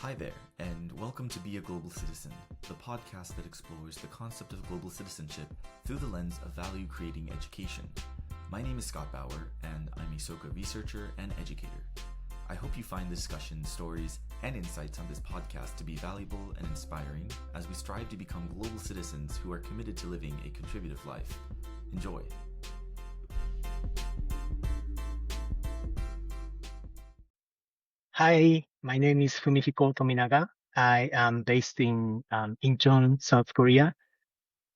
Hi there, and welcome to Be a Global Citizen, the podcast that explores the concept of global citizenship through the lens of value-creating education. My name is Scott Bauer, and I'm a SOCA researcher and educator. I hope you find discussions, stories, and insights on this podcast to be valuable and inspiring as we strive to become global citizens who are committed to living a contributive life. Enjoy. Hi, my name is Fumihiko Tominaga. I am based in Incheon, South Korea,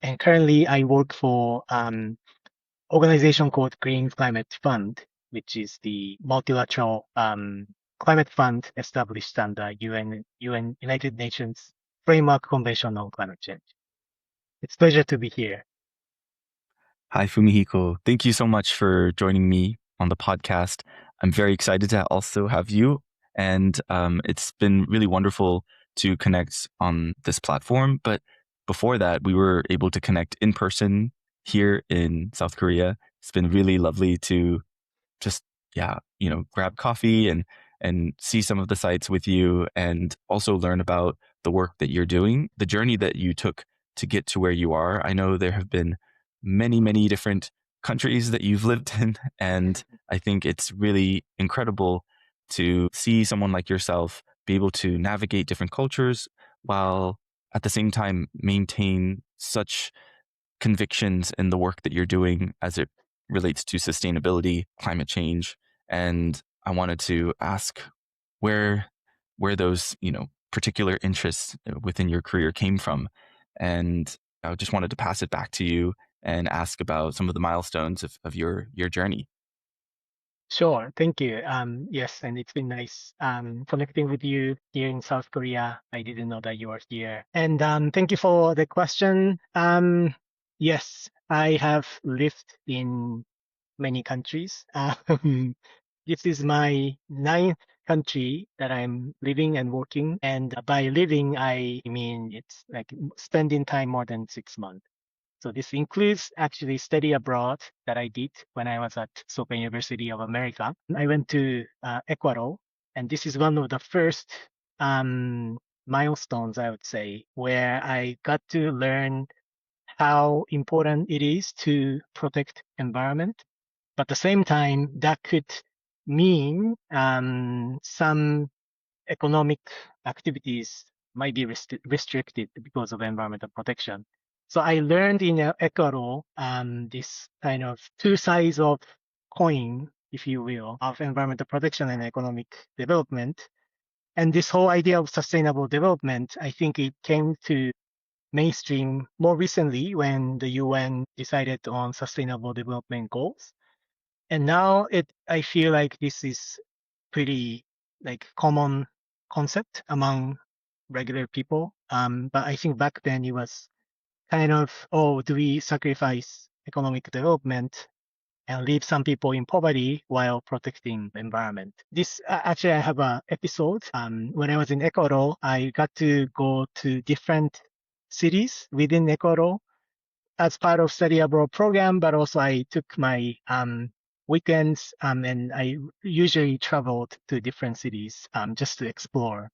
and currently I work for organization called Green Climate Fund, which is the multilateral climate fund established under UN United Nations Framework Convention on Climate Change. It's a pleasure to be here. Hi, Fumihiko. Thank you so much for joining me on the podcast. I'm very excited to also have you. And it's been really wonderful to connect on this platform. But before that, we were able to connect in person here in South Korea. It's been really lovely to just, grab coffee and see some of the sites with you and also learn about the work that you're doing, the journey that you took to get to where you are. I know there have been many, many different countries that you've lived in, and I think it's really incredible to see someone like yourself be able to navigate different cultures while at the same time maintain such convictions in the work that you're doing as it relates to sustainability, climate change. And I wanted to ask where those, particular interests within your career came from. And I just wanted to pass it back to you and ask about some of the milestones of your journey. Sure, thank you. Yes, and it's been nice connecting with you here in South Korea. I didn't know that you were here. And thank you for the question. Yes, I have lived in many countries. This is my ninth country that I'm living and working. And by living, I mean it's like spending time more than 6 months. So this includes actually study abroad that I did when I was at Soka University of America. I went to Ecuador, and this is one of the first milestones, I would say, where I got to learn how important it is to protect environment. But at the same time, that could mean some economic activities might be restricted because of environmental protection. So I learned in Ecuador this kind of two sides of coin, if you will, of environmental protection and economic development. And this whole idea of sustainable development, I think it came to mainstream more recently when the UN decided on sustainable development goals. And now I feel like this is pretty like common concept among regular people. But I think back then it was kind of, oh, do we sacrifice economic development and leave some people in poverty while protecting the environment? This actually, I have a episode. When I was in Ecuador, I got to go to different cities within Ecuador as part of study abroad program, but also I took my weekends and I usually traveled to different cities just to explore.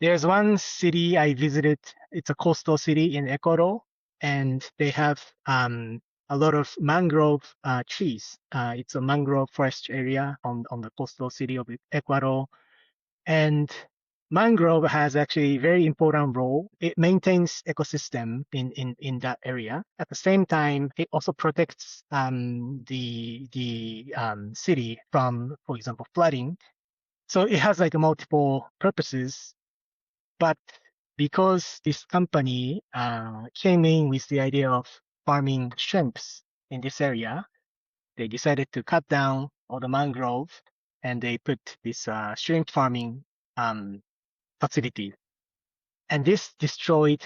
There's one city I visited. It's a coastal city in Ecuador, and they have a lot of mangrove trees. It's a mangrove forest area on the coastal city of Ecuador. And mangrove has actually a very important role. It maintains ecosystem in that area. At the same time, it also protects the city from, for example, flooding. So it has like multiple purposes. But because this company came in with the idea of farming shrimps in this area, they decided to cut down all the mangrove and they put this shrimp farming facility. And this destroyed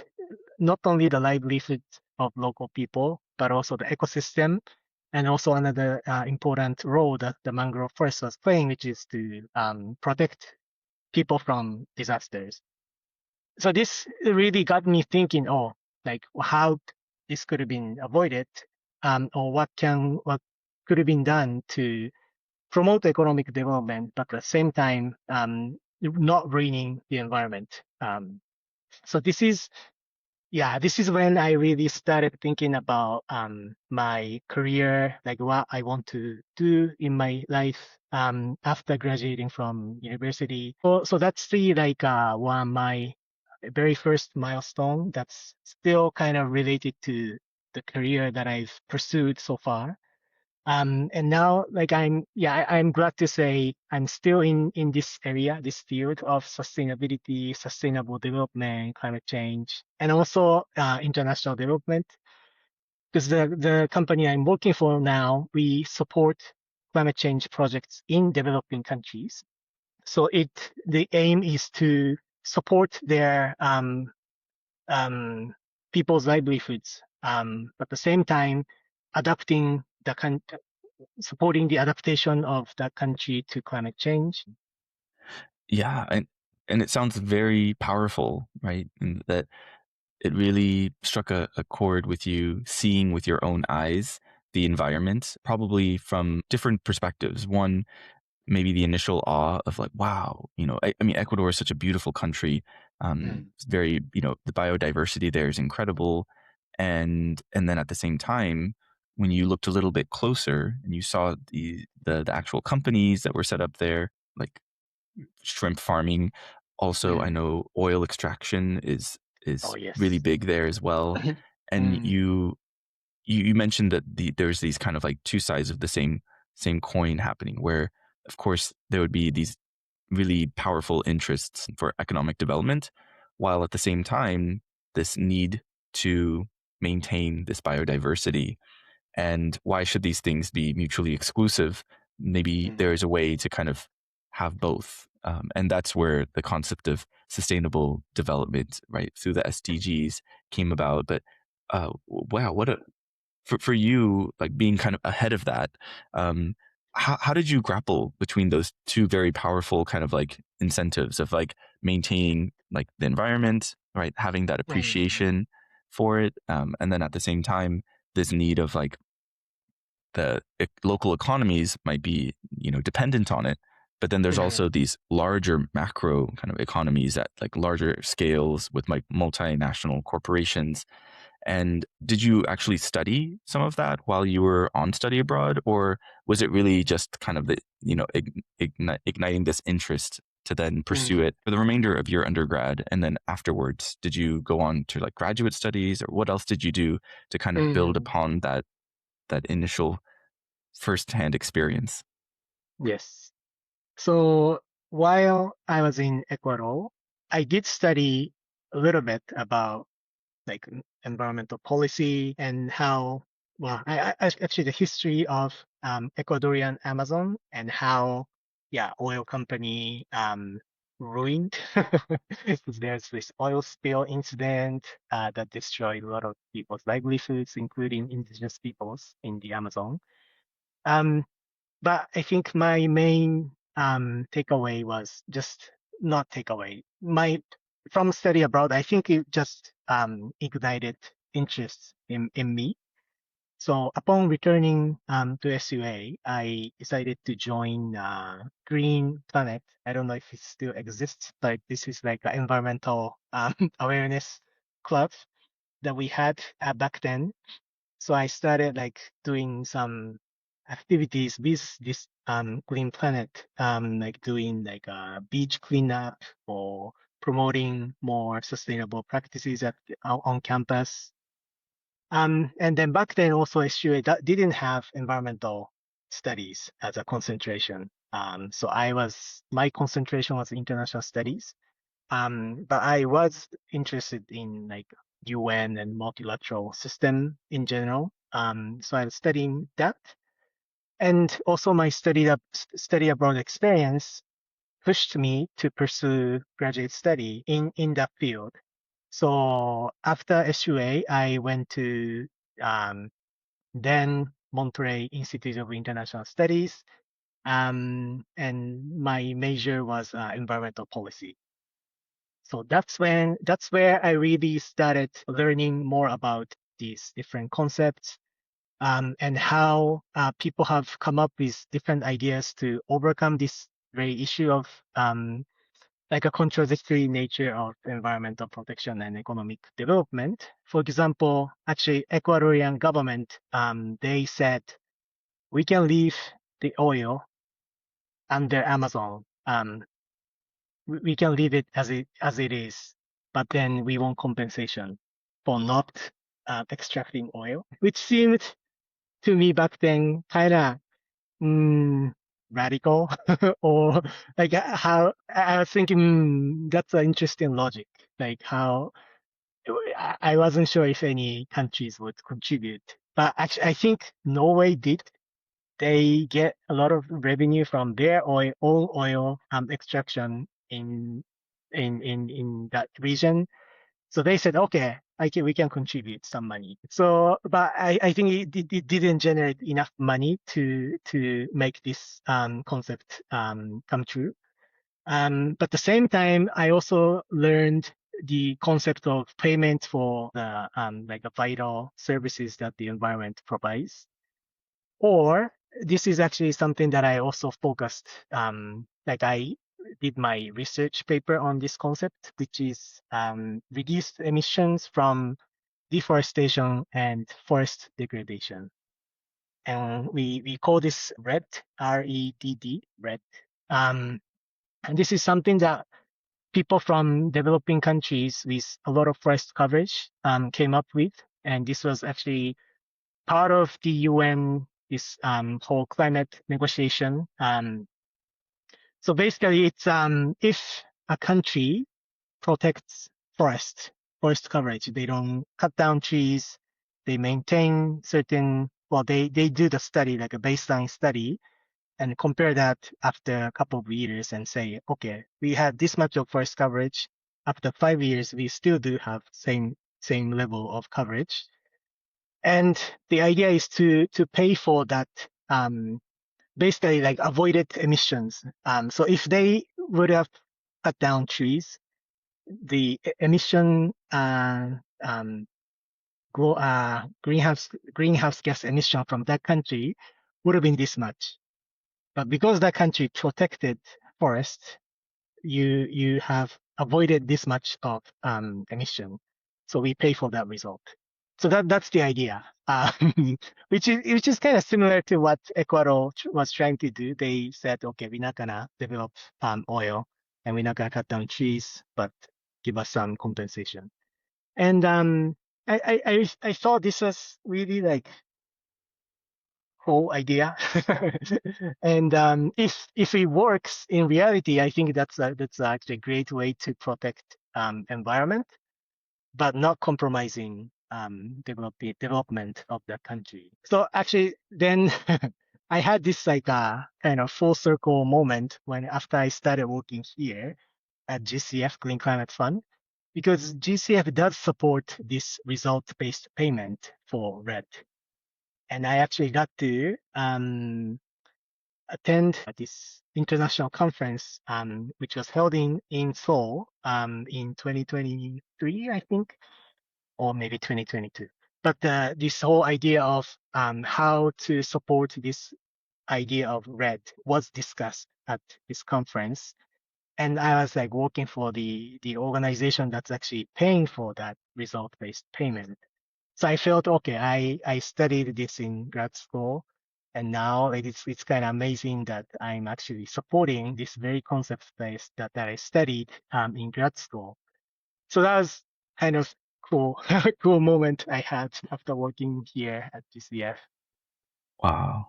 not only the livelihood of local people, but also the ecosystem, and also another important role that the mangrove forest was playing, which is to protect people from disasters. So this really got me thinking, oh, like how this could have been avoided, or what could have been done to promote economic development, but at the same time not ruining the environment. So this is when I really started thinking about my career, like what I want to do in my life after graduating from university. So that's the one my very first milestone that's still kind of related to the career that I've pursued so far. And now, I'm glad to say I'm still in this area, this field of sustainability, sustainable development, climate change, and also international development. Because the company I'm working for now, we support climate change projects in developing countries. So the aim is to support their people's livelihoods, at the same time adapting supporting the adaptation of that country to climate change. Yeah, and it sounds very powerful, right? And that it really struck a chord with you, seeing with your own eyes the environment, probably from different perspectives. One, maybe the initial awe of like, wow, I mean, Ecuador is such a beautiful country. It's very, the biodiversity there is incredible. And then at the same time, when you looked a little bit closer and you saw the actual companies that were set up there, like shrimp farming. Also, I Mm. know oil extraction is Oh, really yes. big there as well. And Mm. you mentioned that there's these kind of like two sides of the same coin happening, where of course there would be these really powerful interests for economic development, while at the same time this need to maintain this biodiversity. And why should these things be mutually exclusive? Maybe Mm. there is a way to kind of have both. And that's where the concept of sustainable development, right, through the SDGs came about. But wow, for you, like being kind of ahead of that, um, how did you grapple between those two very powerful kind of like incentives of like maintaining like the environment, right, having that Mm. appreciation for it, and then at the same time, this need of like the local economies might be, dependent on it. But then there's Mm. also these larger macro kind of economies at like larger scales with like multinational corporations. And did you actually study some of that while you were on study abroad, or was it really just kind of the, igniting this interest to then pursue Mm. it for the remainder of your undergrad? And then afterwards, did you go on to like graduate studies, or what else did you do to kind of build Mm. upon that initial firsthand experience? Yes. So while I was in Ecuador, I did study a little bit about environmental policy and how, well, actually the history of Ecuadorian Amazon and how, yeah, oil company ruined. There's this oil spill incident that destroyed a lot of people's livelihoods, including indigenous peoples in the Amazon. Um, but I think my main takeaway was just not takeaway. My from study abroad, I think it just ignited interest in me. So upon returning to SUA, I decided to join Green Planet. I don't know if it still exists, but this is like an environmental awareness club that we had back then. So I started like doing some activities with this Green Planet, like doing like beach cleanup or promoting more sustainable practices on campus. And then back then also SUA didn't have environmental studies as a concentration. So my concentration was international studies. But I was interested in like UN and multilateral system in general. So I was studying that, and also my study abroad experience pushed me to pursue graduate study in that field. So after SUA, I went to um, then Monterey Institute of International Studies, and my major was environmental policy. So that's where I really started learning more about these different concepts, and how people have come up with different ideas to overcome this very issue of like a contradictory nature of environmental protection and economic development. For example, actually, Ecuadorian government, they said we can leave the oil under Amazon. We can leave it as it is, but then we want compensation for not extracting oil, which seemed to me back then kind of radical, or like how I was thinking that's an interesting logic. Like how I wasn't sure if any countries would contribute, but actually I think Norway did. They get a lot of revenue from their own oil extraction in that region. So they said, okay, we can contribute some money. So, but I think it didn't generate enough money to make this concept come true. But at the same time, I also learned the concept of payment for the like a vital services that the environment provides. Or this is actually something that I also focused, like I did my research paper on this concept, which is reduced emissions from deforestation and forest degradation. And we call this REDD, REDD, REDD. And this is something that people from developing countries with a lot of forest coverage came up with. And this was actually part of the UN, this whole climate negotiation. So basically, it's if a country protects forest coverage, they don't cut down trees, they maintain certain. Well, they do the study like a baseline study and compare that after a couple of years and say, okay, we had this much of forest coverage. After 5 years, we still do have same level of coverage. And the idea is to pay for that, basically like avoided emissions. So if they would have cut down trees, the emission greenhouse gas emission from that country would have been this much. But because that country protected forest, you have avoided this much of emission. So we pay for that result. So that's the idea, which is kind of similar to what Ecuador was trying to do. They said, okay, we're not gonna develop oil and we're not gonna cut down trees, but give us some compensation. And I thought this was really like whole idea. And if it works in reality, I think that's actually a great way to protect environment, but not compromising development of the country. So actually, then I had this like kind of full circle moment when after I started working here at GCF Clean Climate Fund, because GCF does support this result-based payment for RED. And I actually got to attend this international conference, which was held in Seoul in 2023, I think, or maybe 2022. But this whole idea of how to support this idea of RED was discussed at this conference. And I was like working for the organization that's actually paying for that result-based payment. So I felt, okay, I studied this in grad school, and now it's kind of amazing that I'm actually supporting this very concept space that I studied in grad school. So that was kind of cool, cool moment I had after working here at GCF. Wow.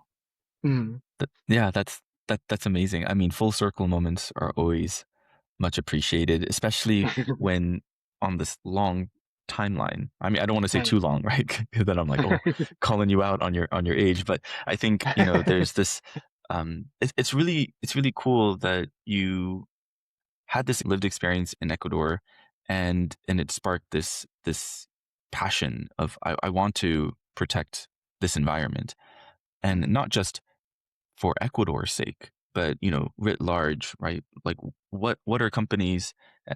Mm. Yeah, that's amazing. I mean, full circle moments are always much appreciated, especially when on this long timeline. I mean, I don't want to say too long, right? 'Cause then I'm like, oh, calling you out on your age. But I think, there's this it's really cool that you had this lived experience in Ecuador and it sparked this passion of I want to protect this environment. And not just for Ecuador's sake, but writ large, right? Like, what are companies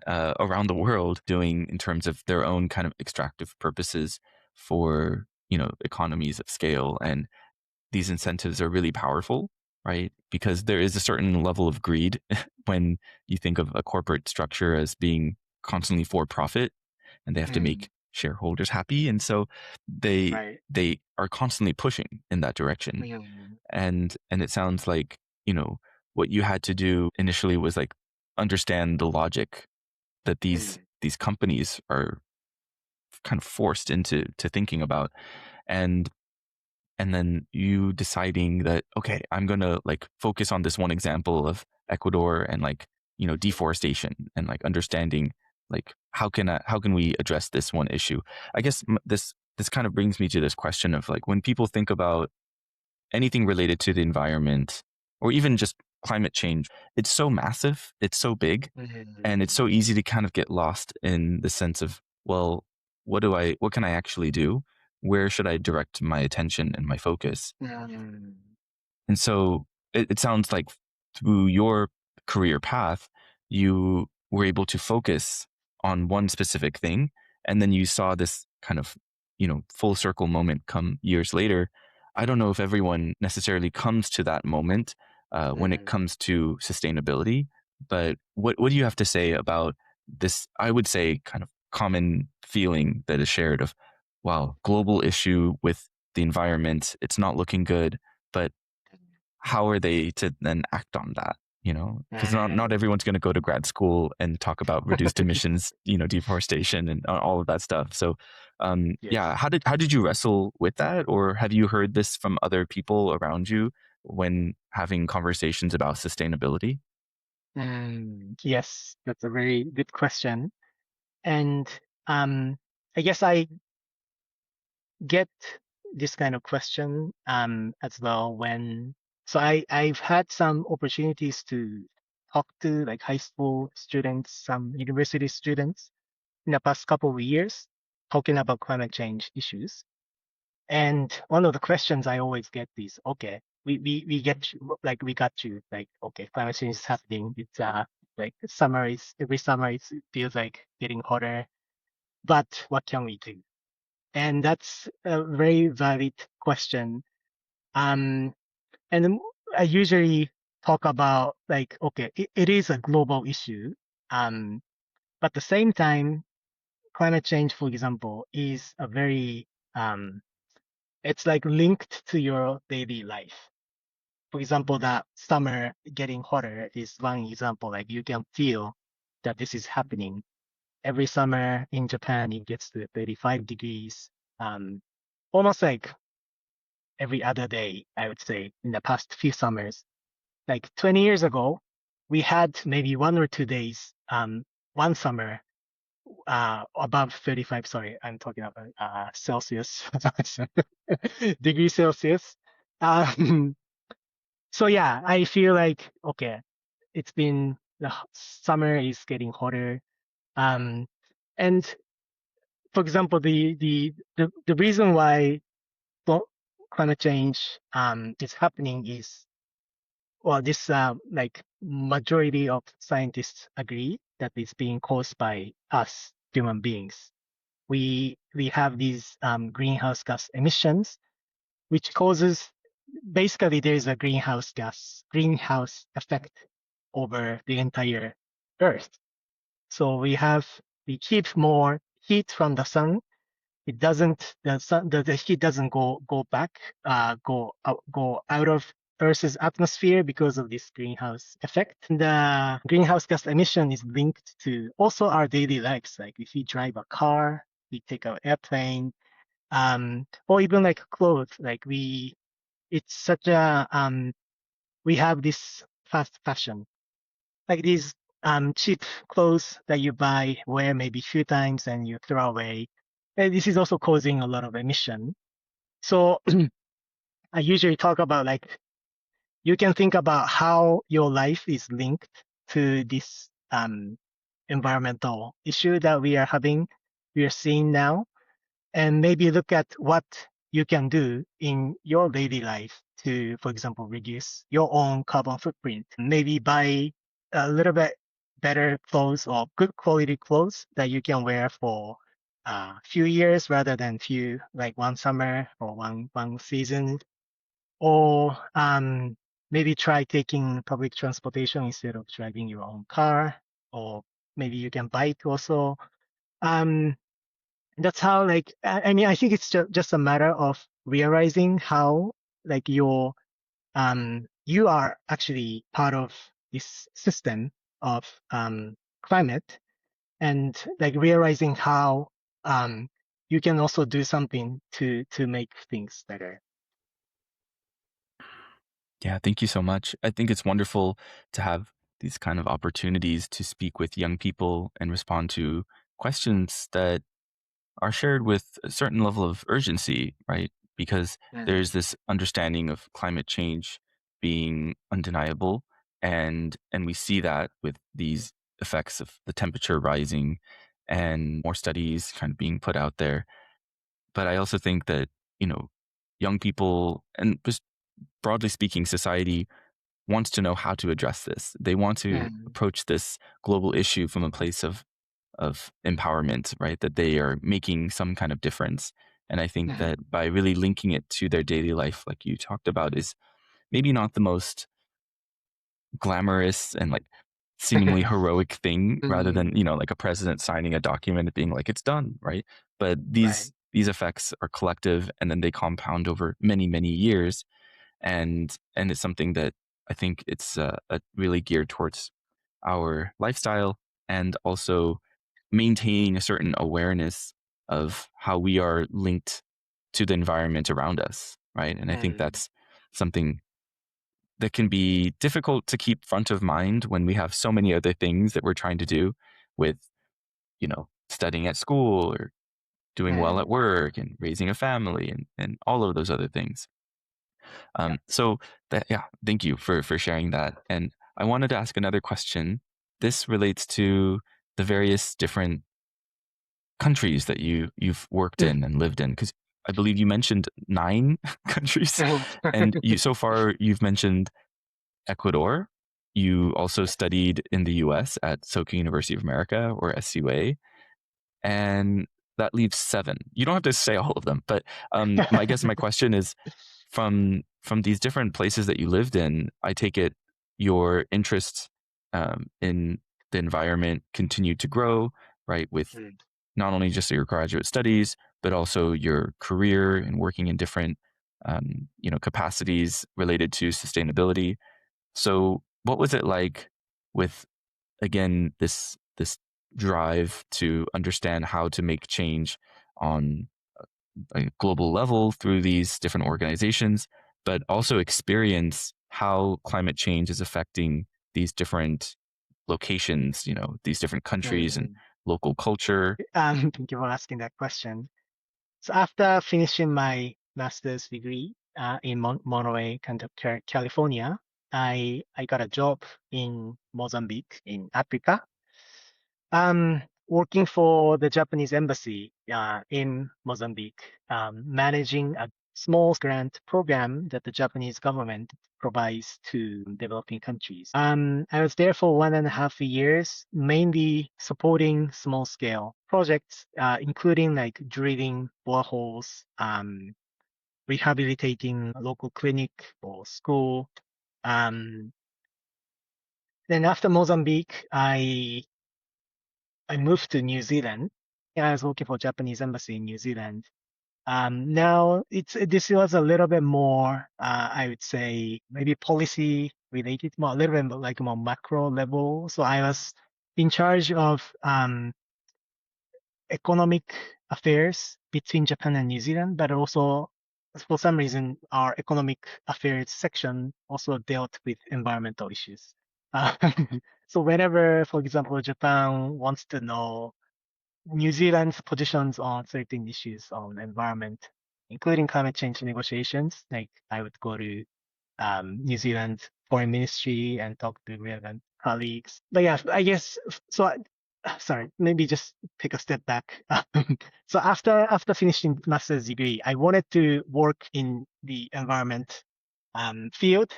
around the world doing in terms of their own kind of extractive purposes for economies of scale? And these incentives are really powerful. right? Because there is a certain level of greed when you think of a corporate structure as being constantly for profit, and they have to make shareholders happy, and so they Right. they are constantly pushing in that direction. And it sounds like, what you had to do initially was like understand the logic that these companies are kind of forced into thinking about, and then you deciding that, okay, I'm gonna like focus on this one example of Ecuador and like, deforestation, and like understanding like how can we address this one issue. I guess this kind of brings me to this question of like, when people think about anything related to the environment or even just climate change, it's so massive, it's so big, and it's so easy to kind of get lost in the sense of, well, what can I actually do? Where should I direct my attention and my focus? And so it sounds like through your career path, you were able to focus on one specific thing. And then you saw this kind of, full circle moment come years later. I don't know if everyone necessarily comes to that moment when it comes to sustainability, but what do you have to say about this, I would say, kind of common feeling that is shared of, wow, global issue with the environment, it's not looking good, but how are they to then act on that? Because not everyone's going to go to grad school and talk about reduced emissions, deforestation and all of that stuff. So, yeah, how did you wrestle with that, or have you heard this from other people around you when having conversations about sustainability? Yes, that's a very good question. And I guess I get this kind of question as well when I've had some opportunities to talk to like high school students, some university students in the past couple of years talking about climate change issues. And one of the questions I always get is, okay, we get you, like we got you, like, okay, climate change is happening. It's like every summer it feels like getting hotter, but what can we do? And that's a very valid question. Um, and I usually talk about like, okay, it is a global issue. But at the same time, climate change, for example, is a very, it's like linked to your daily life. For example, that summer getting hotter is one example. Like you can feel that this is happening. Every summer in Japan, it gets to 35 degrees. Almost like every other day, I would say, in the past few summers. Like 20 years ago, we had maybe 1 or 2 days, one summer, above 35. Sorry, I'm talking about Celsius, degree Celsius. Um, so yeah, I feel like, okay, it's been summer is getting hotter. Um, and for example, the reason why climate change is happening is, well, this like majority of scientists agree that it's being caused by us human beings. We have these greenhouse gas emissions, which causes, basically there's a greenhouse effect over the entire Earth. So we keep more heat from the sun. It doesn't the sun the heat doesn't go back, go out of Earth's atmosphere because of this greenhouse effect. The greenhouse gas emission is linked to also our daily lives. Like if we drive a car, we take an airplane, or even like clothes. Like it's such a we have this fast fashion, like these cheap clothes that you buy, wear maybe a few times and you throw away. And this is also causing a lot of emission. So I usually talk about like you can think about how your life is linked to this environmental issue that we are seeing now, and maybe look at what you can do in your daily life to, for example, reduce your own carbon footprint. Maybe buy a little bit better clothes or good quality clothes that you can wear for a few years rather than like one summer or one season. Or maybe try taking public transportation instead of driving your own car, or maybe you can bike also. Um, that's how like I mean I think it's just a matter of realizing how like you are actually part of this system of climate, and like realizing how you can also do something to make things better. Yeah, thank you so much. I think it's wonderful to have these kind of opportunities to speak with young people and respond to questions that are shared with a certain level of urgency, right? Because Mm, there's this understanding of climate change being undeniable, and we see that with these effects of the temperature rising and more studies kind of being put out there. But I also think that, you know, young people and just broadly speaking, society wants to know how to address this. They want to mm, approach this global issue from a place of empowerment, right? That they are making some kind of difference. And I think mm, that by really linking it to their daily life, like you talked about, is maybe not the most glamorous and like seemingly heroic thing, rather than, mm, like a president signing a document and being like, it's done, right? But right. these effects are collective, and then they compound over many, many years. And it's something that I think it's really geared towards our lifestyle, and also maintaining a certain awareness of how we are linked to the environment around us, right? And I think Mm, that's something that can be difficult to keep front of mind when we have so many other things that we're trying to do with, studying at school or doing well at mm, work and raising a family and all of those other things. yeah. So that, yeah, thank you for sharing that. And I wanted to ask another question. This relates to the various different countries that you've worked Mm, in and lived in, because I believe you mentioned 9 countries, and so far you've mentioned Ecuador. You also studied in the U.S. at Soka University of America, or SUA, and that leaves 7. You don't have to say all of them, but I guess my question is, from these different places that you lived in, I take it your interests in the environment continued to grow, right? With Mm, not only just your graduate studies, but also your career and working in different, capacities related to sustainability. So, what was it like with, again, this drive to understand how to make change on a global level through these different organizations, but also experience how climate change is affecting these different locations, these different countries and mm. local culture? Thank you for asking that question. So after finishing my master's degree in Monterey, California, I got a job in Mozambique in Africa, working for the Japanese embassy in Mozambique, managing a small grant program that the Japanese government provides to developing countries. I was there for 1.5 years, mainly supporting small scale projects, including like drilling boreholes, rehabilitating a local clinic or school. Um, then after Mozambique, I moved to New Zealand. Yeah, I was working for Japanese embassy in New Zealand. Now this was a little bit more, I would say, maybe policy related, more a little bit like more macro level. So I was in charge of economic affairs between Japan and New Zealand, but also for some reason our economic affairs section also dealt with environmental issues. Uh, so whenever, for example, Japan wants to know New Zealand's positions on certain issues on environment, including climate change negotiations. Like I would go to New Zealand Foreign Ministry and talk to relevant colleagues. But yeah, I guess so. Sorry, maybe just take a step back. So after finishing master's degree, I wanted to work in the environment field.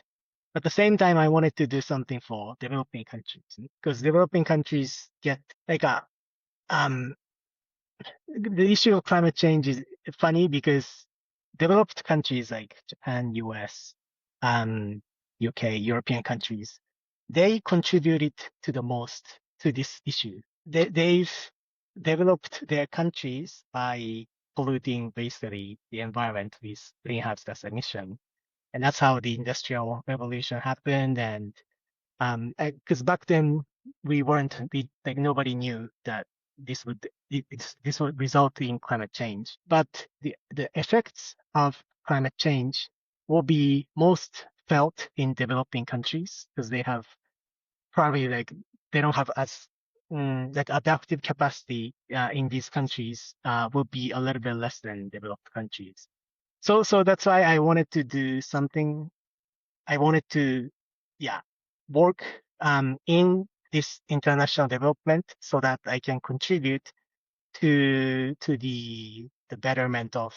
But at the same time, I wanted to do something for developing countries because developing countries get like a um, the issue of climate change is funny because developed countries like Japan, US, UK, European countries, they contributed to the most to this issue. They've developed their countries by polluting basically the environment with greenhouse gas emission. And that's how the industrial revolution happened. And because back then like nobody knew that this would result in climate change. But the effects of climate change will be most felt in developing countries because they have probably like they don't have as like adaptive capacity in these countries will be a little bit less than developed countries. So that's why I wanted to do something. I wanted to, yeah, work in this international development so that I can contribute to the betterment of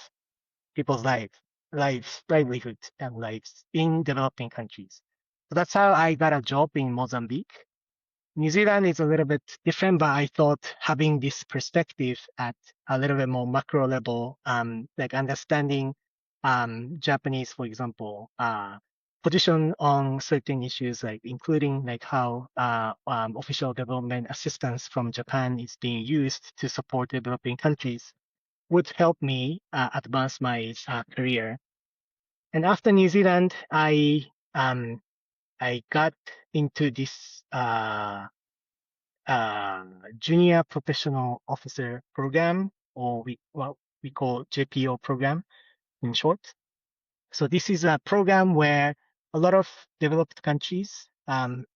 people's livelihood and lives in developing countries. So that's how I got a job in Mozambique. New Zealand is a little bit different, but I thought having this perspective at a little bit more macro level, like understanding Japanese, for example, position on certain issues, like including like how official development assistance from Japan is being used to support developing countries, would help me advance my career. And after New Zealand, I got into this junior professional officer program, or what we call JPO program in short. So this is a program where a lot of developed countries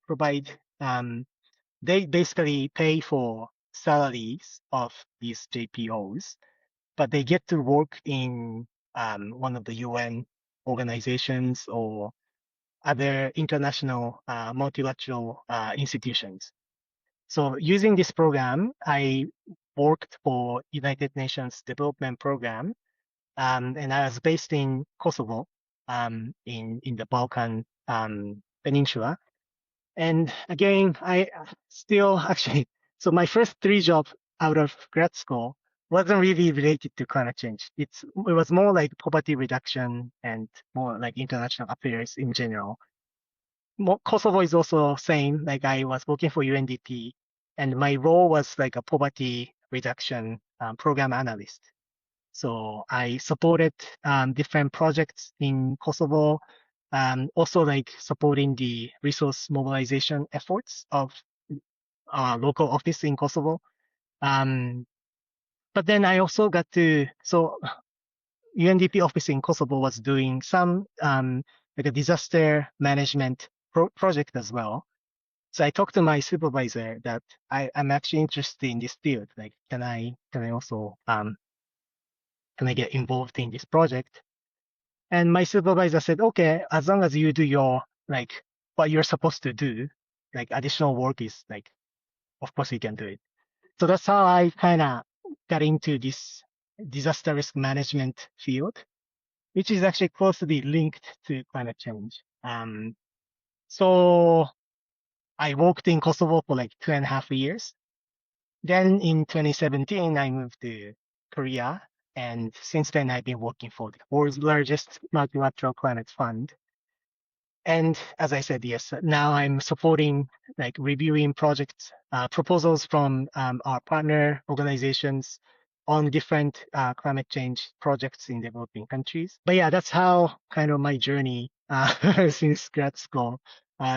provide, they basically pay for salaries of these JPOs, but they get to work in one of the UN organizations or other international multilateral institutions. So using this program, I worked for United Nations Development Program, and I was based in Kosovo, in the Balkan Peninsula. And again, I still actually, so my first three jobs out of grad school wasn't really related to climate change. It was more like poverty reduction and more like international affairs in general. Kosovo is also same. Like I was working for UNDP, and my role was like a poverty reduction program analyst. So I supported different projects in Kosovo, also like supporting the resource mobilization efforts of local office in Kosovo. But then I also got to, so UNDP office in Kosovo was doing some like a disaster management project as well. So I talked to my supervisor that I'm actually interested in this field. Like, can I also can I get involved in this project? And my supervisor said, okay, as long as you do your like what you're supposed to do, like additional work is like, of course you can do it. So that's how I kind of got into this disaster risk management field, which is actually closely linked to climate change. So I worked in Kosovo for like 2.5 years. Then in 2017, I moved to Korea. And since then, I've been working for the world's largest multilateral climate fund. And as I said, yes, now I'm supporting, like reviewing projects, proposals from our partner organizations on different climate change projects in developing countries. But yeah, that's how kind of my journey since grad school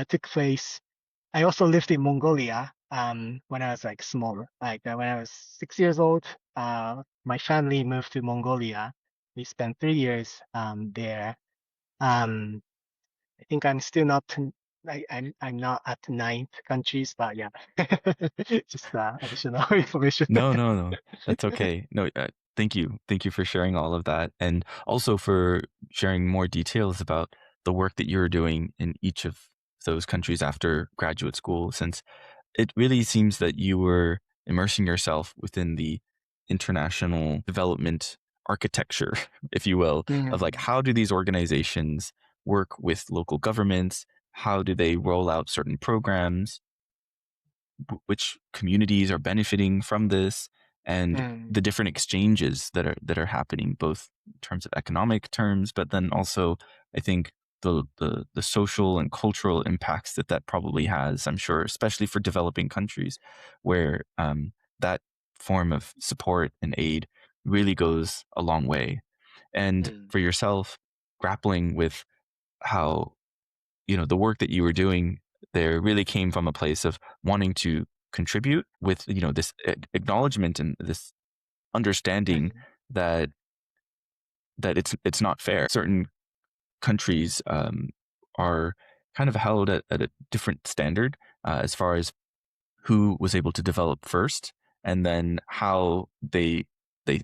took place. I also lived in Mongolia when I was like small, like when I was 6 years old. My family moved to Mongolia. We spent 3 years there. Um, I think I'm still not. I'm not at ninth countries, but yeah, just additional information. No, that's okay. No, thank you for sharing all of that, and also for sharing more details about the work that you're doing in each of those countries after graduate school, since it really seems that you were immersing yourself within the international development architecture, if you will, of like how do these organizations work with local governments? How do they roll out certain programs? Which communities are benefiting from this? And the different exchanges that are happening, both in terms of economic terms, but then also I think the social and cultural impacts that probably has, I'm sure, especially for developing countries, where that form of support and aid really goes a long way. And for yourself, grappling with how, the work that you were doing there really came from a place of wanting to contribute with, this acknowledgement and this understanding that it's not fair. Certain countries are kind of held at a different standard as far as who was able to develop first, and then how they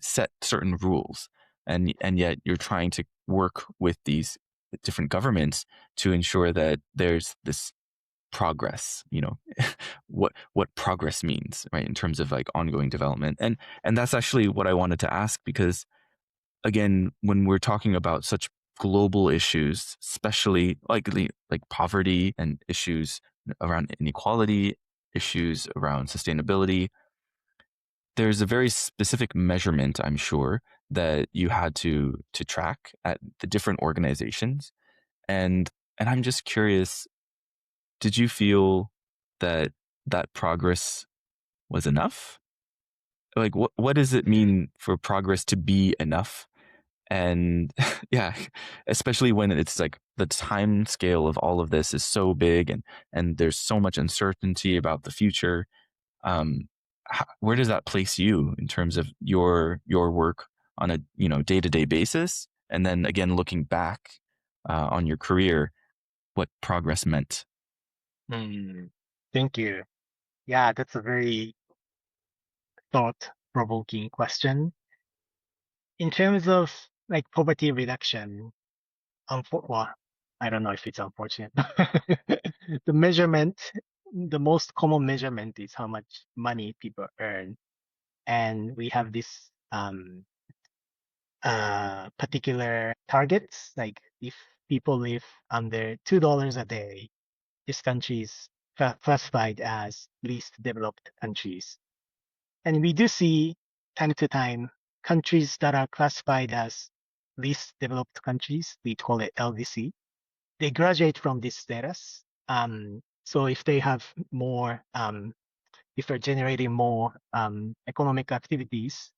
set certain rules, and yet you're trying to work with these different governments to ensure that there's this progress, what progress means, right, in terms of like ongoing development. And that's actually what I wanted to ask, because again, when we're talking about such global issues, especially like poverty and issues around inequality, issues around sustainability, there's a very specific measurement, I'm sure, that you had to track at the different organizations. And I'm just curious, did you feel that that progress was enough? Like, what does it mean for progress to be enough? And yeah, especially when it's like the time scale of all of this is so big, and there's so much uncertainty about the future. Where does that place you in terms of your work on a day-to-day basis, and then again looking back on your career, what progress meant? Thank you. Yeah, that's a very thought-provoking question. In terms of like poverty reduction, well, I don't know if it's unfortunate. The measurement, the most common measurement is how much money people earn. And we have this particular targets, like if people live under $2 a day, this country is classified as least developed countries. And we do see time to time countries that are classified as least developed countries, we call it LDC, they graduate from this status. So if they have more, if they're generating more economic activities,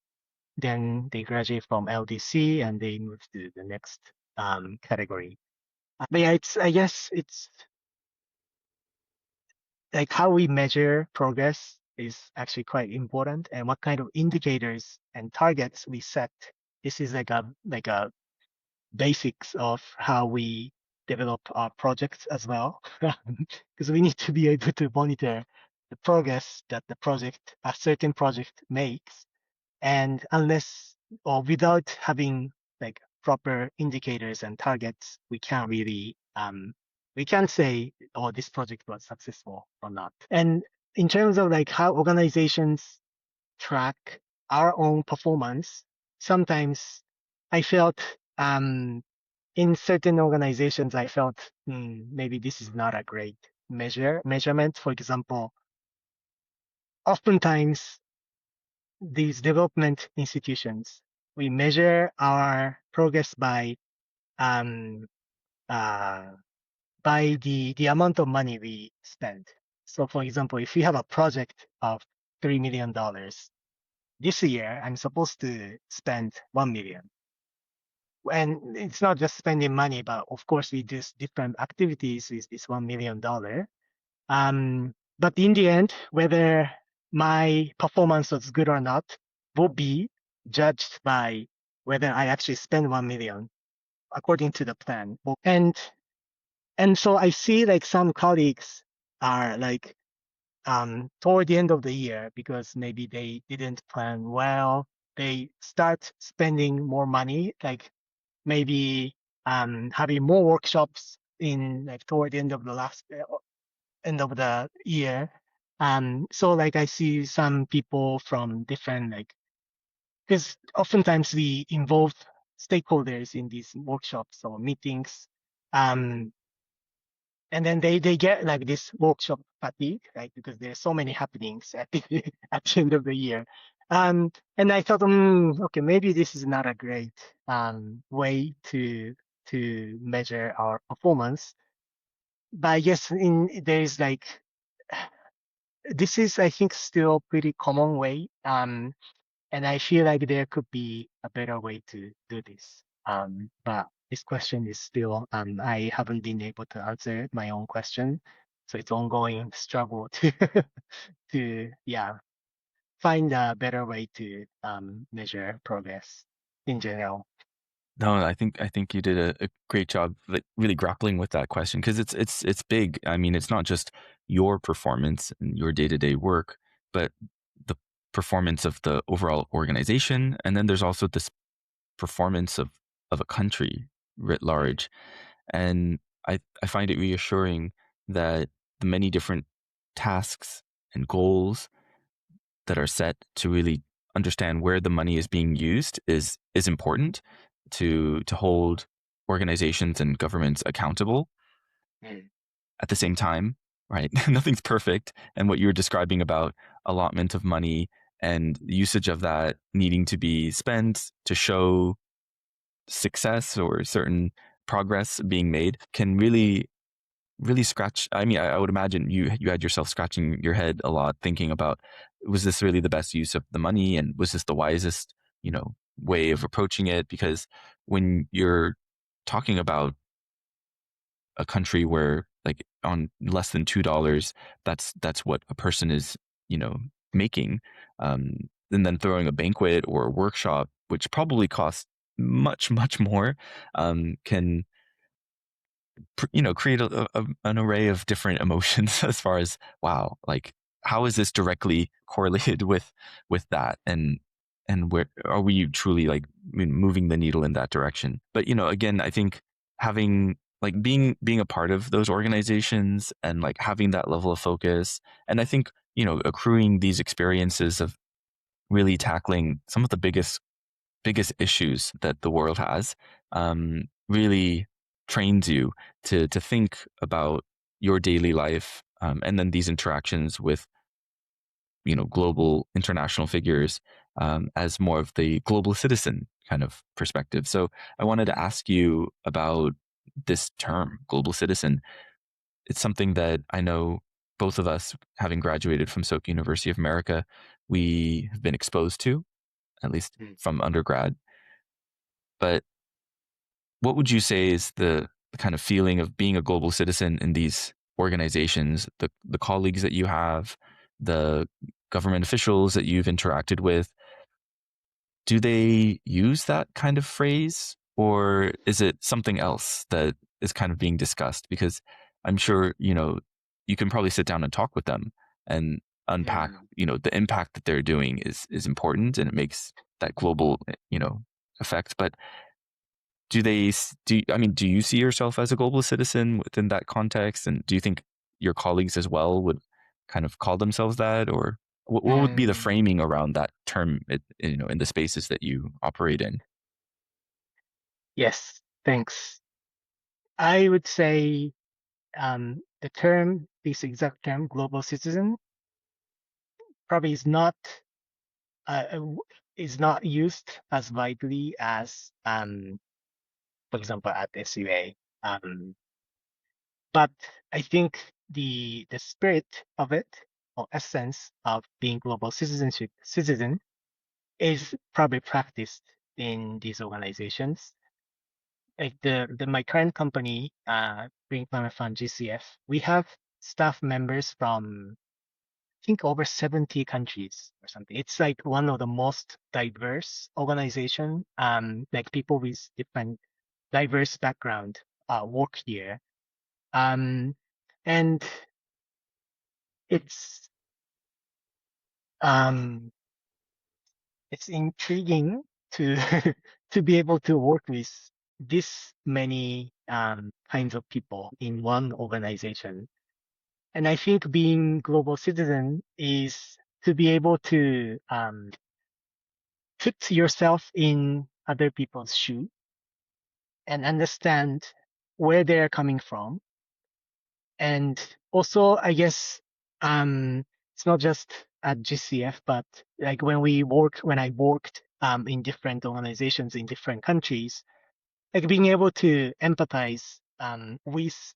then they graduate from LDC and they move to the next category. But yeah, I guess it's like how we measure progress is actually quite important, and what kind of indicators and targets we set. This is like a basics of how we develop our projects as well, because we need to be able to monitor the progress that a certain project makes, and unless or without having like proper indicators and targets, we can't really we can't say, oh, this project was successful or not. And in terms of like how organizations track our own performance, sometimes I felt in certain organizations I felt maybe this is not a great measurement. For example, oftentimes these development institutions, we measure our progress um, uh, by the amount of money we spend. So, for example, if we have a project of $3 million this year, I'm supposed to spend 1 million. And it's not just spending money, but of course we do different activities with this $1 million. But in the end, whether my performance was good or not will be judged by whether I actually spend 1 million according to the plan. And so I see like some colleagues are like toward the end of the year, because maybe they didn't plan well, they start spending more money, like maybe having more workshops in like toward the end of the end of the year. So like I see some people from different like, because oftentimes we involve stakeholders in these workshops or meetings, um, and then they get like this workshop fatigue, right? Because there's so many happenings at the at the end of the year. And I thought, okay, maybe this is not a great way to to measure our performance. But I guess there's like this is I think still pretty common way. And I feel like there could be a better way to do this. But this question is still I haven't been able to answer my own question, so it's ongoing struggle to to find a better way to measure progress in general. No, I think you did a great job, like really grappling with that question because it's big. I mean, it's not just your performance and your day-to-day work, but the performance of the overall organization, and then there's also this performance of a country writ large. And I find it reassuring that the many different tasks and goals that are set to really understand where the money is being used is important to hold organizations and governments accountable. Mm. At the same time, right? Nothing's perfect. And what you were describing about allotment of money and usage of that needing to be spent to show success or certain progress being made can really scratch. I mean, I would imagine you had yourself scratching your head a lot thinking about, was this really the best use of the money, and was this the wisest, way of approaching it? Because when you're talking about a country where, like, on less than $2, that's what a person is, making, and then throwing a banquet or a workshop, which probably costs much more, can create an array of different emotions as far as, wow, like, how is this directly correlated with that, and where are we truly, like, moving the needle in that direction? But again, I think having, like, being a part of those organizations and, like, having that level of focus, and I think accruing these experiences of really tackling some of the biggest issues that the world has, really trains you to think about your daily life, and then these interactions with global international figures, as more of the global citizen kind of perspective. So I wanted to ask you about this term, global citizen. It's something that I know both of us, having graduated from Soka University of America, we have been exposed to, at least Mm. from undergrad. But what would you say is the kind of feeling of being a global citizen in these organizations, the colleagues that you have, the government officials that you've interacted with? Do they use that kind of phrase, or is it something else that is kind of being discussed? Because I'm sure, you can probably sit down and talk with them and unpack, Mm. the impact that they're doing is important, and it makes that global, effect. But do you see yourself as a global citizen within that context? And do you think your colleagues as well would kind of call themselves that? Or what would be the Mm. framing around that term, in the spaces that you operate in? Yes, thanks. I would say this exact term, global citizen, probably uh, uh, is not used as widely as, for example, at SUA. But I think the spirit of it, or essence of being global citizen, is probably practiced in these organizations. Like my current company, Green Climate Fund GCF, we have staff members from I think over 70 countries or something. It's like one of the most diverse organization. Like people with different diverse background work here. Um, and it's um, it's intriguing to to be able to work with this many kinds of people in one organization. And I think being global citizen is to be able to put yourself in other people's shoe and understand where they're coming from. And also, I guess, it's not just at GCF, but like when I worked in different organizations in different countries, like being able to empathize with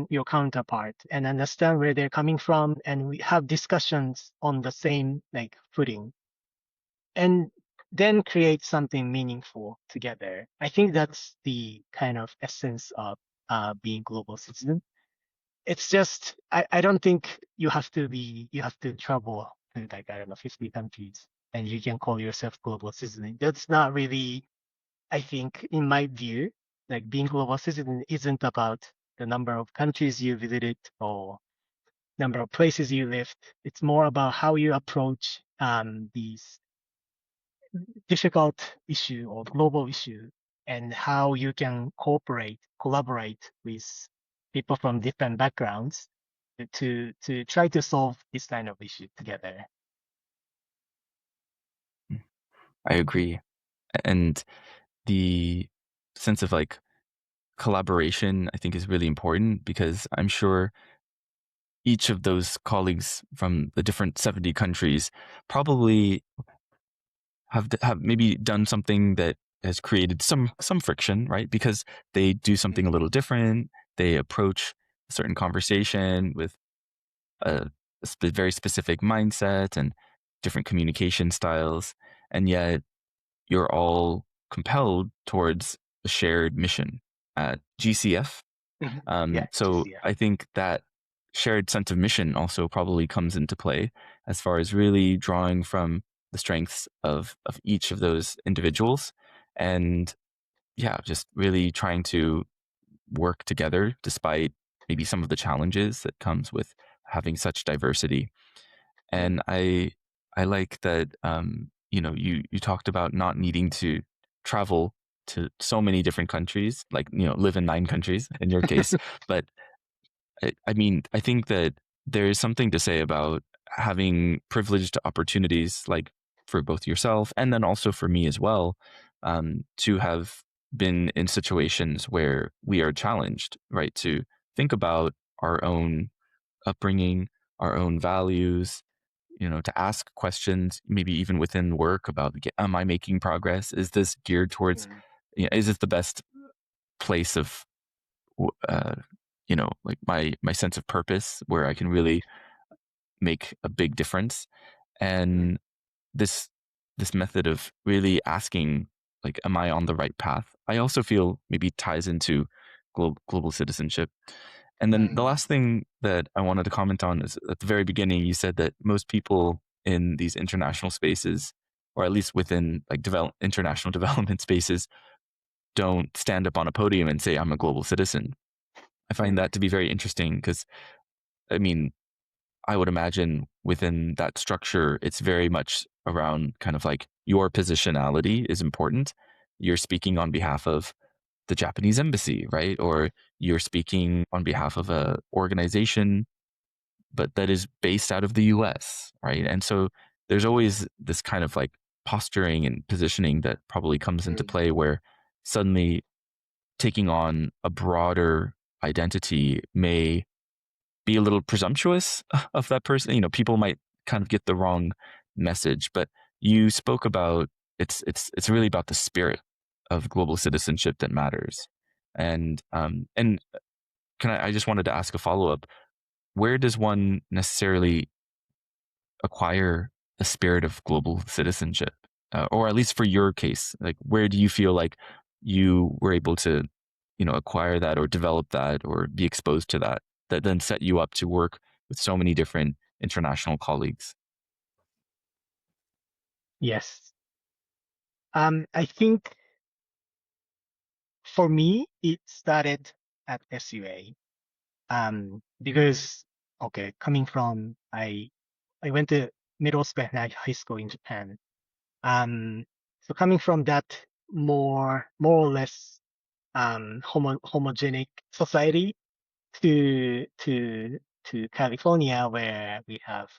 your counterpart and understand where they're coming from, and we have discussions on the same like footing, and then create something meaningful together. I think that's the kind of essence of being global citizen. It's just I don't think you have to travel to like I don't know 50 countries and you can call yourself global citizen. That's not really, I think, in my view, like being global citizen isn't about the number of countries you visited or number of places you lived. It's more about how you approach these difficult issue or global issue, and how you can collaborate with people from different backgrounds to try to solve this kind of issue together. I agree. And the sense of like collaboration, I think, is really important because I'm sure each of those colleagues from the different 70 countries probably have maybe done something that has created some friction, right? Because they do something a little different. They approach a certain conversation with a very specific mindset and different communication styles, and yet you're all compelled towards a shared mission at GCF. Yeah, So GCF. I think that shared sense of mission also probably comes into play as far as really drawing from the strengths of each of those individuals, and yeah, just really trying to work together despite maybe some of the challenges that comes with having such diversity. And I like that you talked about not needing to travel to so many different countries, like live in 9 countries in your case. But I mean, I think that there is something to say about having privileged opportunities, like for both yourself and then also for me as well, to have been in situations where we are challenged, right, to think about our own upbringing, our own values, to ask questions, maybe even within work about, am I making progress? Is this geared towards, is this the best place of, uh, like my sense of purpose where I can really make a big difference? And this this method of really asking, like, am I on the right path? I also feel maybe ties into global citizenship. And then the last thing that I wanted to comment on is at the very beginning, you said that most people in these international spaces, or at least within like international development spaces, don't stand up on a podium and say, I'm a global citizen. I find that to be very interesting because, I mean, I would imagine within that structure, it's very much around kind of like your positionality is important. You're speaking on behalf of the Japanese embassy, right? Or you're speaking on behalf of a organization, but that is based out of the US, right? And so there's always this kind of like posturing and positioning that probably comes into play where suddenly taking on a broader identity may be a little presumptuous of that person. People might kind of get the wrong message, but you spoke about it's really about the spirit of global citizenship that matters. And I just wanted to ask a follow-up. Where does one necessarily acquire a spirit of global citizenship? Or at least for your case, like where do you feel like you were able to, acquire that or develop that or be exposed to that then set you up to work with so many different international colleagues? Yes. I think for me, it started at SUA. Because okay, coming from I went to middle school and high school in Japan. So coming from that more or less homogenic society to California, where we have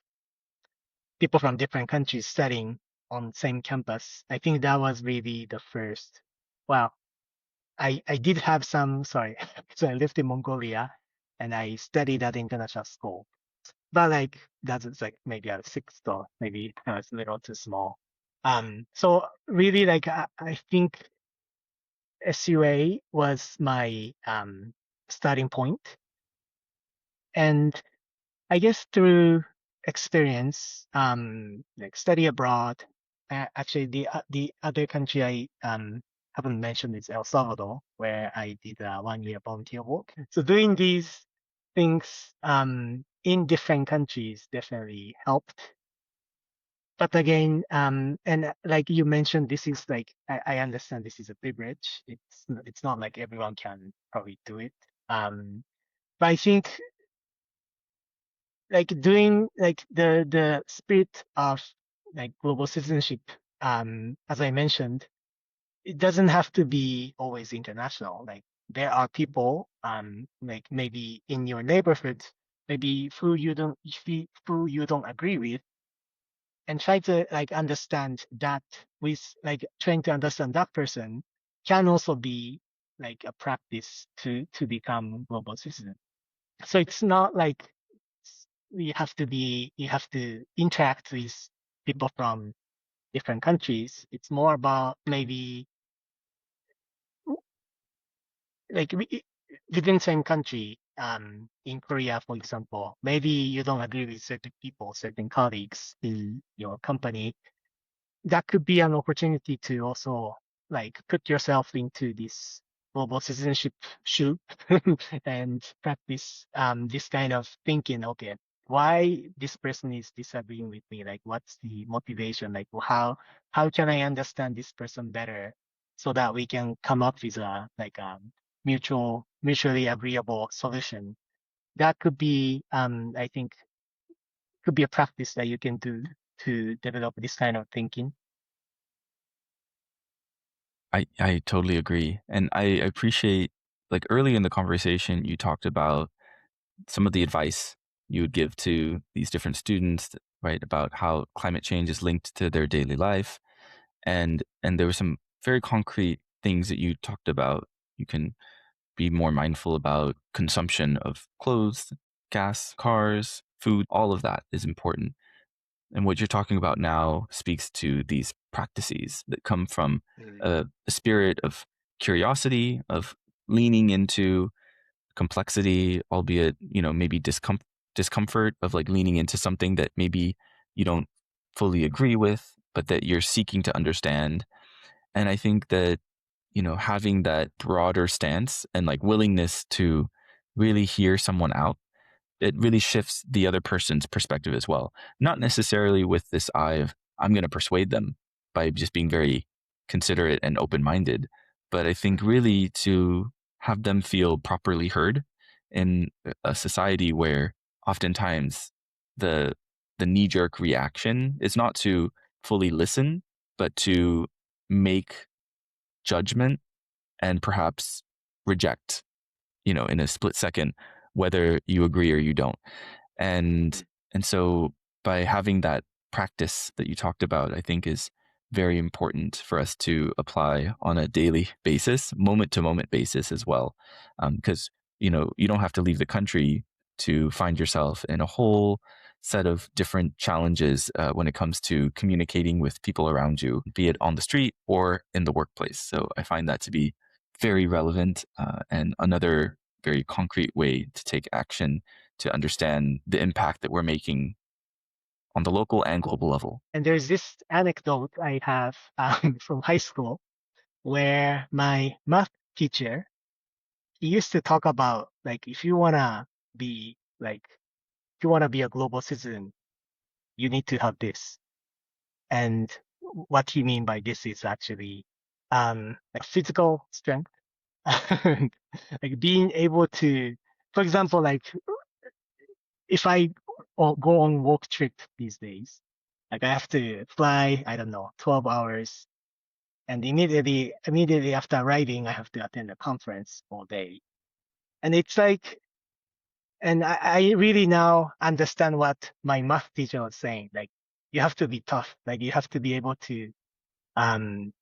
people from different countries studying on same campus. I think that was really the first. Wow, I did have some. Sorry, so I lived in Mongolia and I studied at international school. But like that's like maybe a sixth or maybe it's a little too small. So really like I think SUA was my starting point. And I guess through experience, like study abroad, actually the other country I haven't mentioned is El Salvador, where I did a 1 year volunteer work. So doing these things in different countries definitely helped. But again, and like you mentioned, this is like I understand this is a privilege. It's not like everyone can probably do it. But I think like doing like the spirit of like global citizenship, as I mentioned, it doesn't have to be always international. Like there are people, like maybe in your neighborhood, maybe who you don't agree with, and try to like understand that with like trying to understand that person can also be like a practice to become global citizen. So it's not like you have to interact with people from different countries. It's more about maybe like within same country. In Korea, for example, maybe you don't agree with certain people, certain colleagues in your company. That could be an opportunity to also like put yourself into this global citizenship shoe and practice this kind of thinking. Okay, why this person is disagreeing with me? Like, what's the motivation? Like, how can I understand this person better so that we can come up with a like a mutually agreeable solution? That could be, I think, could be a practice that you can do to develop this kind of thinking. I totally agree. And I appreciate, like early in the conversation, you talked about some of the advice you would give to these different students, right? About how climate change is linked to their daily life. And there were some very concrete things that you talked about. You can be more mindful about consumption of clothes, gas, cars, food, all of that is important. And what you're talking about now speaks to these practices that come from a spirit of curiosity, of leaning into complexity, albeit, maybe discomfort of like leaning into something that maybe you don't fully agree with, but that you're seeking to understand. And I think that, having that broader stance and like willingness to really hear someone out, it really shifts the other person's perspective as well. Not necessarily with this eye of, I'm going to persuade them by just being very considerate and open minded, but I think really to have them feel properly heard in a society where oftentimes the the knee jerk reaction is not to fully listen, but to make judgment and perhaps reject, in a split second, whether you agree or you don't. And and so by having that practice that you talked about, I think is very important for us to apply on a daily basis, moment to moment basis as well. Because, you don't have to leave the country to find yourself in a whole set of different challenges when it comes to communicating with people around you, be it on the street or in the workplace. So I find that to be very relevant and another very concrete way to take action to understand the impact that we're making on the local and global level. And there's this anecdote I have from high school where my math teacher, he used to talk about like if you wanna be a global citizen, you need to have this. And what he mean by this is actually like physical strength, like being able to, for example, like if I go on work trip these days, like I have to fly, I don't know, 12 hours, and immediately after arriving, I have to attend a conference all day. And it's like, and I really now understand what my math teacher was saying. Like, you have to be tough. Like, you have to be able to, um,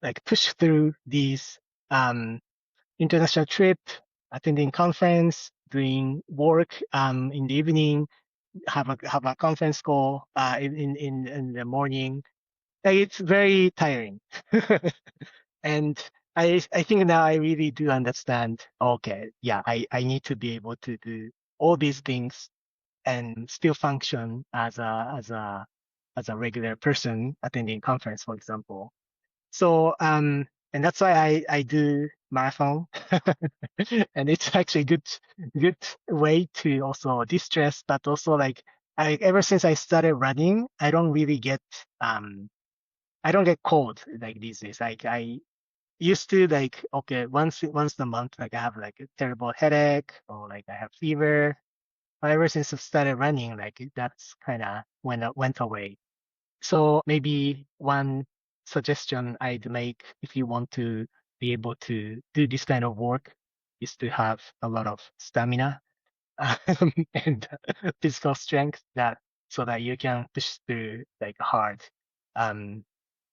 like push through these, international trip, attending conference, doing work, in the evening, have a conference call, in the morning. Like, it's very tiring. And I think now I really do understand. Okay, yeah, I need to be able to do all these things and still function as a regular person attending conference, for example. So and that's why I do marathon, and it's actually good way to also distress, but also like I ever since I started running, um I don't get cold like these days. Like I used to like okay once a month like I have like a terrible headache or like I have fever. But ever since I started running, like that's kind of went away. So maybe one suggestion I'd make if you want to be able to do this kind of work is to have a lot of stamina and physical strength that so that you can push through like hard, um,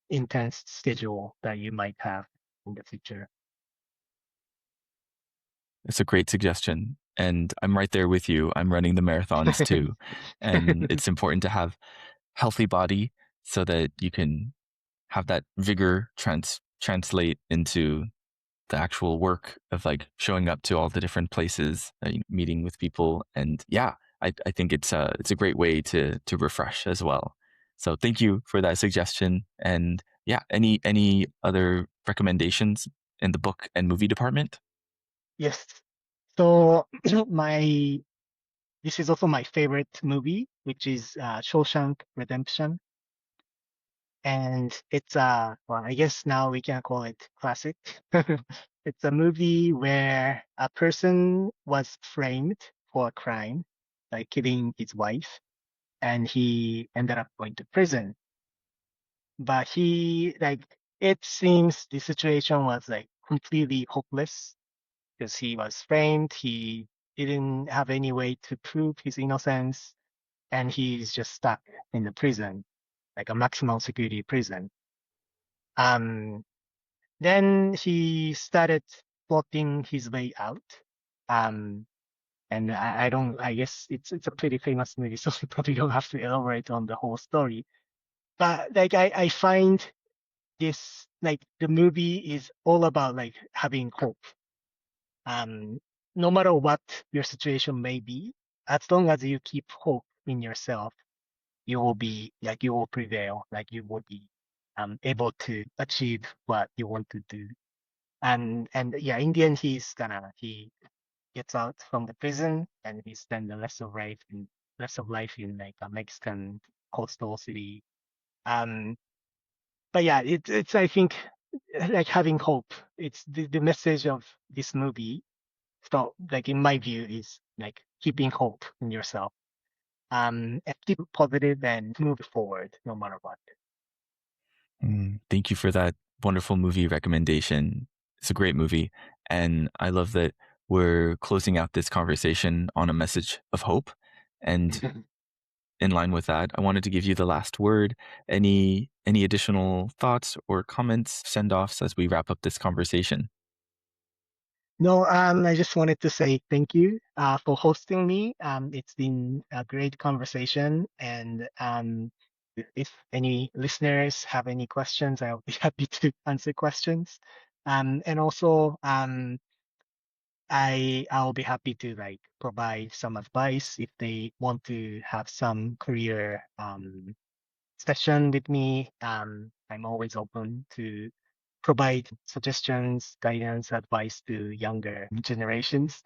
intense schedule that you might have in the future. It's a great suggestion. And I'm right there with you. I'm running the marathons too. And it's important to have healthy body so that you can have that vigor translate into the actual work of like showing up to all the different places, meeting with people. And yeah, I think it's a great way to refresh as well. So thank you for that suggestion. And yeah, any other recommendations in the book and movie department? Yes. So my this is also my favorite movie, which is Shawshank Redemption. And it's well, I guess now we can call it classic. It's a movie where a person was framed for a crime, like killing his wife, and he ended up going to prison. But he like it seems the situation was like completely hopeless because he was framed. He didn't have any way to prove his innocence, and he's just stuck in the prison, like a maximum security prison. Um, then he started plotting his way out. Um, and I don't, I guess it's a pretty famous movie, so we probably don't have to elaborate on the whole story. But like I find this like the movie is all about like having hope. Um, no matter what your situation may be, as long as you keep hope in yourself, you will be like you will prevail, like you will be able to achieve what you want to do. And yeah, in the end, he gets out from the prison and he spend the rest of life in like a Mexican coastal city. Um, but yeah, it's I think like having hope. It's the message of this movie. So like in my view is like keeping hope in yourself. And keep positive and move forward no matter what. Thank you for that wonderful movie recommendation. It's a great movie. And I love that we're closing out this conversation on a message of hope. And in line with that, I wanted to give you the last word. Any additional thoughts or comments, send offs as we wrap up this conversation? No, I just wanted to say thank you for hosting me. It's been a great conversation, and if any listeners have any questions, I'll be happy to answer questions. And also, I'll be happy to like provide some advice if they want to have some career session with me. I'm always open to provide suggestions, guidance, advice to younger generations.